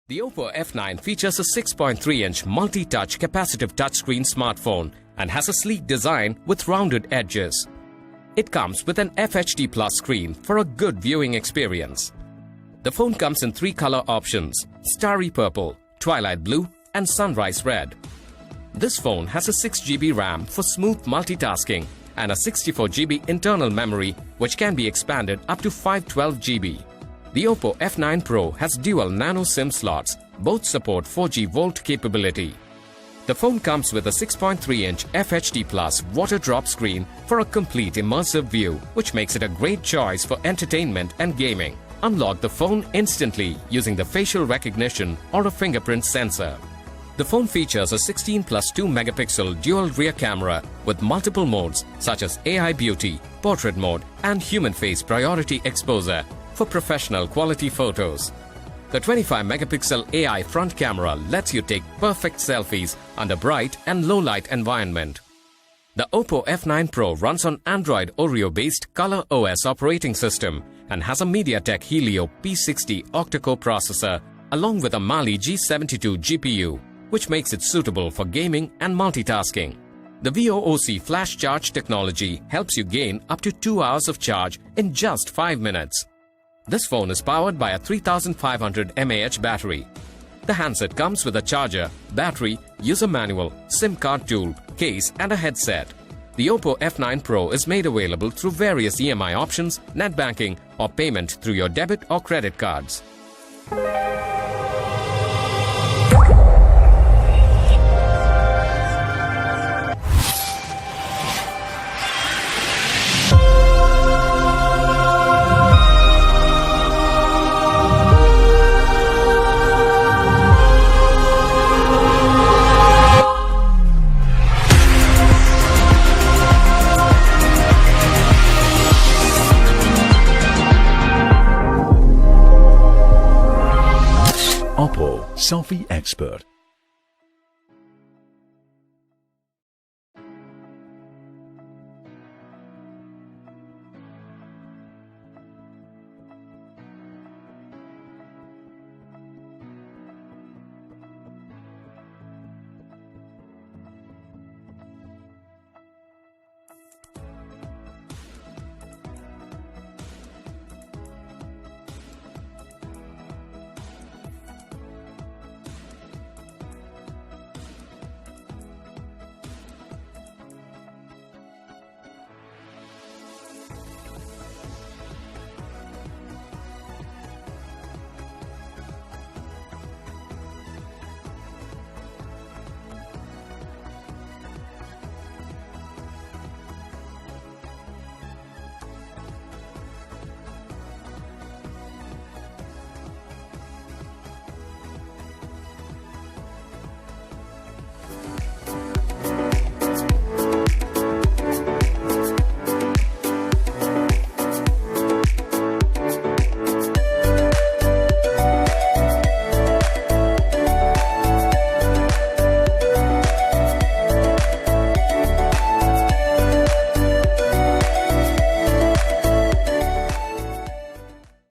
The OPPO F9 features a 6.3-inch multi-touch capacitive touchscreen smartphone and has a sleek design with rounded edges. It comes with an FHD Plus screen for a good viewing experience. The phone comes in 3 color options: Starry Purple, Twilight Blue and Sunrise Red. This phone has a 6GB RAM for smooth multitasking and a 64GB internal memory which can be expanded up to 512GB. The OPPO F9 Pro has dual nano SIM slots, both support 4G Volt capability. The phone comes with a 6.3-inch FHD Plus water drop screen for a complete immersive view, which makes it a great choice for entertainment and gaming. Unlock the phone instantly using the facial recognition or a fingerprint sensor. The phone features a 16+2 megapixel dual rear camera with multiple modes such as AI Beauty, Portrait Mode and Human Face Priority Exposure for professional quality photos. The 25 megapixel AI front camera lets you take perfect selfies under bright and low light environment. The OPPO F9 Pro runs on Android Oreo based ColorOS operating system and has a Mediatek Helio P80 Octa processor along with a Mali G72 GPU, which makes it suitable for gaming and multitasking. The VOOC flash charge technology helps you gain up to 2 hours of charge in just 5 minutes. This phone is powered by a 3500 mAh battery. The handset comes with a charger, battery, user manual, SIM card tool, case and a headset. The OPPO F9 Pro is made available through various EMI options, net banking or payment through your debit or credit cards. OPPO Selfie Expert.